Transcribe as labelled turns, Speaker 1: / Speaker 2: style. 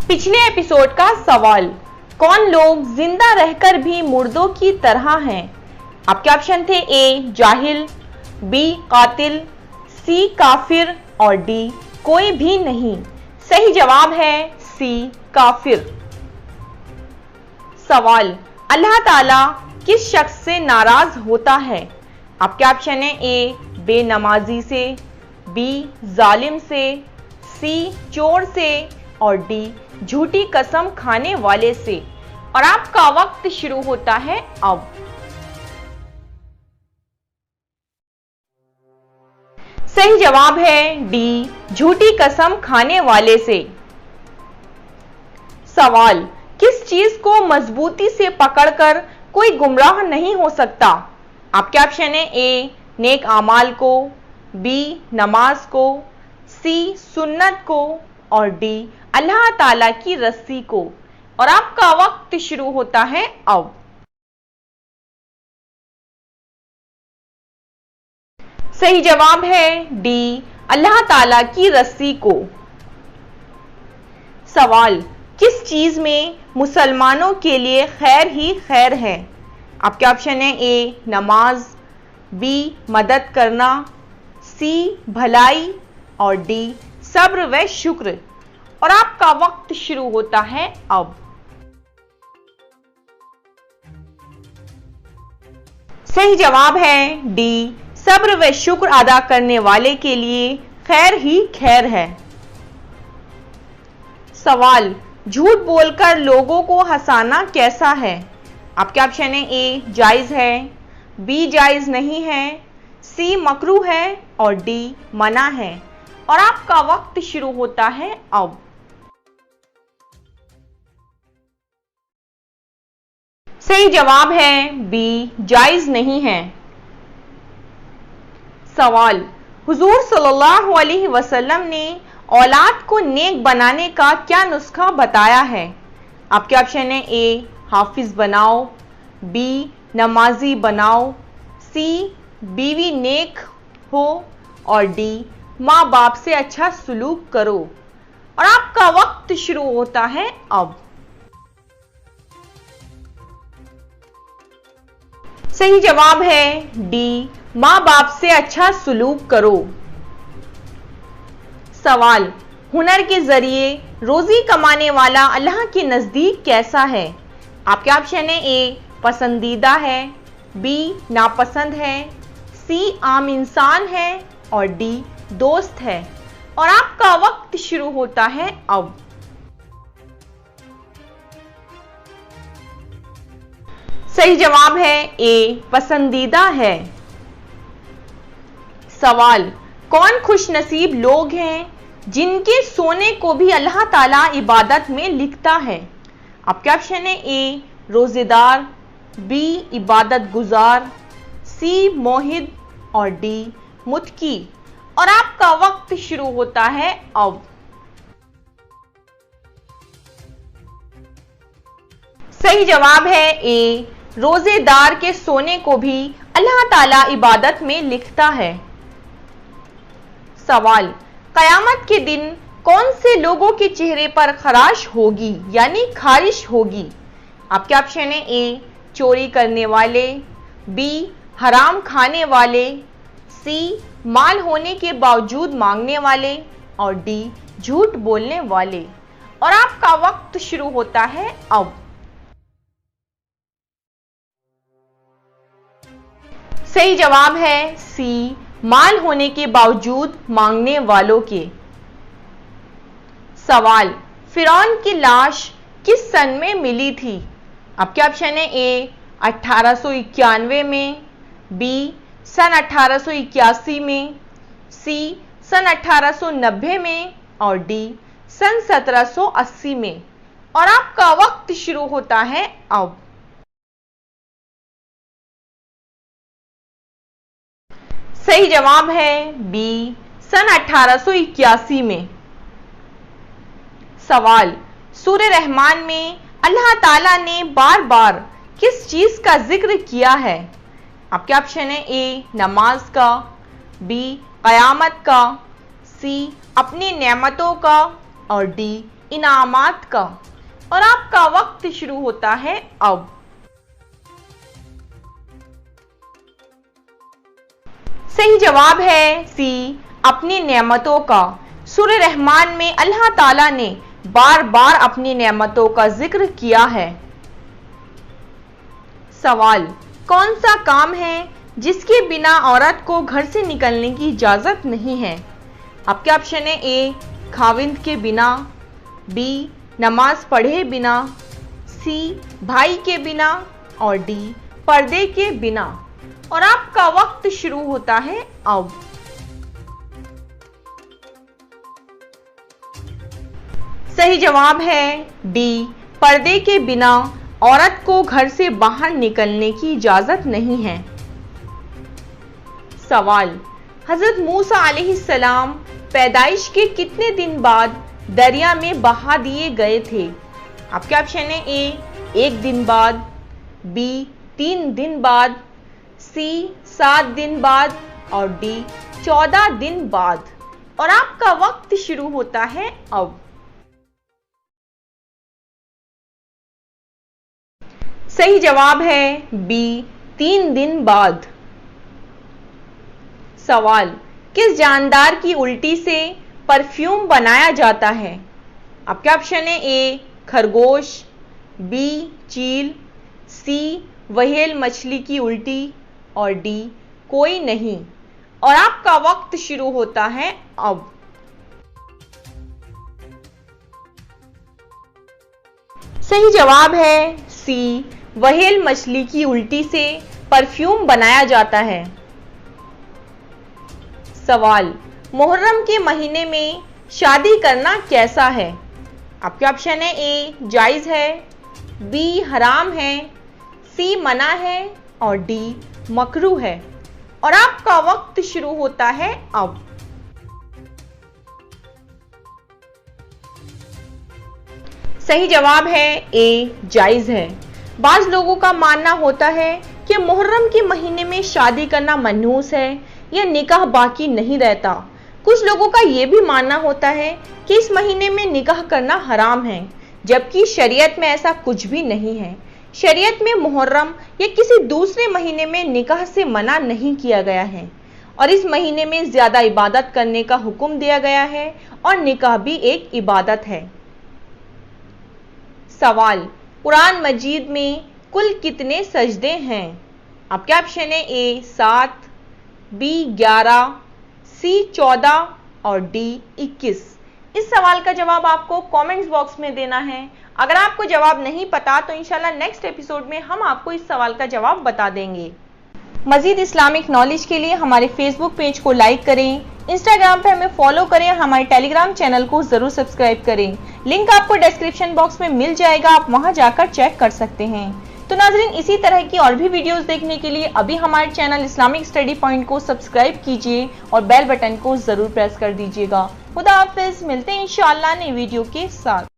Speaker 1: पिछले एपिसोड का सवाल, कौन लोग जिंदा रहकर भी मुर्दों की तरह हैं? आपके ऑप्शन थे ए जाहिल, बी कातिल, सी काफिर और डी कोई भी नहीं। सही जवाब है सी काफिर। सवाल, अल्लाह ताला किस शख्स से नाराज होता है? आपके ऑप्शन है ए बेनमाजी से, बी जालिम से, सी चोर से और डी झूठी कसम खाने वाले से। और आपका वक्त शुरू होता है अब। सही जवाब है डी झूठी कसम खाने वाले से। सवाल, किस चीज को मजबूती से पकड़कर कोई गुमराह नहीं हो सकता? आपके ऑप्शन है ए नेक आमाल को, बी नमाज को, सी सुन्नत को और डी अल्लाह ताला की रस्सी को। और आपका वक्त शुरू होता है अब। सही जवाब है डी अल्लाह ताला की रस्सी को। सवाल, किस चीज में मुसलमानों के लिए खैर ही खैर है? आपके ऑप्शन है ए नमाज, बी मदद करना, सी भलाई और डी सब्र व शुक्र। और आपका वक्त शुरू होता है अब। सही जवाब है डी सब्र व शुक्र अदा करने वाले के लिए खैर ही खैर है। सवाल, झूठ बोलकर लोगों को हंसाना कैसा है? आपके ऑप्शन है ए जायज है, बी जायज नहीं है, सी मकरूह है और डी मना है। और आपका वक्त शुरू होता है अब। सही जवाब है बी जायज नहीं है। सवाल, हुजूर सल्लल्लाहु अलैहि वसल्लम ने औलाद को नेक बनाने का क्या नुस्खा बताया है? आपके ऑप्शन है ए हाफिज बनाओ, बी नमाजी बनाओ, सी बीवी नेक हो और डी माँ बाप से अच्छा सलूक करो। और आपका वक्त शुरू होता है अब। सही जवाब है डी माँ बाप से अच्छा सलूक करो। सवाल, हुनर के जरिए रोजी कमाने वाला अल्लाह के नजदीक कैसा है? आपके ऑप्शन है ए पसंदीदा है, बी नापसंद है, सी आम इंसान है और डी दोस्त है। और आपका वक्त शुरू होता है अब। सही जवाब है ए पसंदीदा है। सवाल, कौन खुशनसीब लोग हैं जिनके सोने को भी अल्लाह ताला इबादत में लिखता है? आपके ऑप्शन है ए रोजेदार, बी इबादत गुजार, सी मोहिद और डी मुत्की। और आपका वक्त शुरू होता है अब। सही जवाब है ए रोजेदार के सोने को भी अल्लाह ताला इबादत में लिखता है। सवाल, कयामत के दिन कौन से लोगों के चेहरे पर खराश होगी यानी खारिश होगी? आपके ऑप्शन है ए चोरी करने वाले, बी हराम खाने वाले, सी माल होने के बावजूद मांगने वाले और डी झूठ बोलने वाले। और आपका वक्त शुरू होता है अब। सही जवाब है सी माल होने के बावजूद मांगने वालों के। सवाल, फिरौन की लाश किस सन में मिली थी? आपके ऑप्शन है ए 1891 में, बी सन 1881 में, सी सन 1890 में और डी सन 1780 में। और आपका वक्त शुरू होता है अब। सही जवाब है बी सन 1881 में। सवाल, सूरह रहमान में अल्लाह ताला ने बार बार किस चीज का जिक्र किया है? आपके ऑप्शन है ए नमाज का, बी कयामत का, सी अपनी नेमतों का और डी इनामात का। और आपका वक्त शुरू होता है अब। सही जवाब है सी, अपनी नेमतों का। सूरह रहमान में अल्लाह ताला ने बार बार अपनी नेमतों का जिक्र किया है। सवाल, कौन सा काम है जिसके बिना औरत को घर से निकलने की इजाजत नहीं है? आपके ऑप्शन है ए, खाविंद के बिना, बी, नमाज पढ़े बिना, सी, भाई के बिना और डी, पर्दे के बिना। और आपका वक्त शुरू होता है अब। सही जवाब है डी, पर्दे के बिना औरत को घर से बाहर निकलने की इजाजत नहीं है। सवाल, हजरत मूसा अलैहिस्सलाम पैदाइश के कितने दिन बाद दरिया में बहा दिए गए थे? आपके ऑप्शन है ए, 1 दिन बाद, बी, 3 दिन बाद, सी, 7 दिन बाद और डी, 14 दिन बाद। और आपका वक्त शुरू होता है अब। सही जवाब है बी, 3 दिन बाद। सवाल, किस जानदार की उल्टी से परफ्यूम बनाया जाता है? आपके ऑप्शन है ए, खरगोश, बी, चील, सी, व्हेल मछली की उल्टी और डी, कोई नहीं। और आपका वक्त शुरू होता है अब। सही जवाब है सी, व्हेल मछली की उल्टी से परफ्यूम बनाया जाता है। सवाल, मुहर्रम के महीने में शादी करना कैसा है? आपके ऑप्शन है ए, जायज है, बी, हराम है, सी, मना है और डी, मकरूह है। और आपका वक्त शुरू होता है अब। सही जवाब है ए, जायज है। बाज लोगों का मानना होता है कि मुहर्रम के महीने में शादी करना मनहूस है या निकाह बाकी नहीं रहता। कुछ लोगों का यह भी मानना होता है कि इस महीने में निकाह करना हराम है, जबकि शरीयत में ऐसा कुछ भी नहीं है। शरीयत में मुहर्रम या किसी दूसरे महीने में निकाह से मना नहीं किया गया है और इस महीने में ज्यादा इबादत करने का हुक्म दिया गया है और निकाह भी एक इबादत है। सवाल, कुरान मजीद में कुल कितने सजदे हैं? आपके ऑप्शन है ए, 7, बी, 11, सी, 14 और डी, 21। इस सवाल का जवाब आपको कमेंट्स बॉक्स में देना है। अगर आपको जवाब नहीं पता तो इंशाल्लाह नेक्स्ट एपिसोड में हम आपको इस सवाल का जवाब बता देंगे। मजीद इस्लामिक नॉलेज के लिए हमारे फेसबुक पेज को लाइक करें, इंस्टाग्राम पे हमें फॉलो करें, हमारे टेलीग्राम चैनल को जरूर सब्सक्राइब करें। लिंक आपको डिस्क्रिप्शन बॉक्स में मिल जाएगा, आप वहां जाकर चेक कर सकते हैं। तो नाज़रीन, इसी तरह की और भी वीडियोस देखने के लिए अभी हमारे चैनल इस्लामिक स्टडी पॉइंट को सब्सक्राइब कीजिए और बेल बटन को जरूर प्रेस कर दीजिएगा। खुदा हाफिज, मिलते हैं इंशाअल्लाह नई वीडियो के साथ।